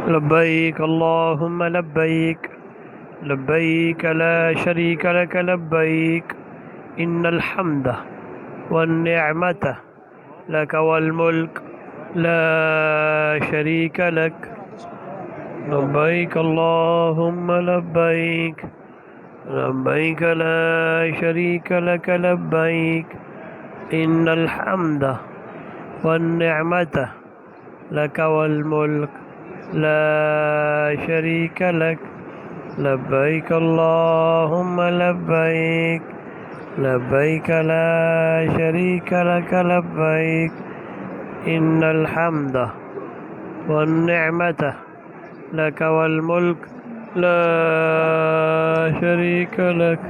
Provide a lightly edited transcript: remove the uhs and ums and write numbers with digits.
لبيك اللهم لبيك لبيك لا شريك لك لبيك إن الحمد والنعمة لك والملك لا شريك لك. لبيك اللهم لبيك لبيك لا شريك لك لبيك إن الحمد والنعمة لك والملك لا شريك لك. لبيك اللهم لبيك لبيك لا شريك لك لبيك إن الحمد والنعمة لك والملك لا شريك لك.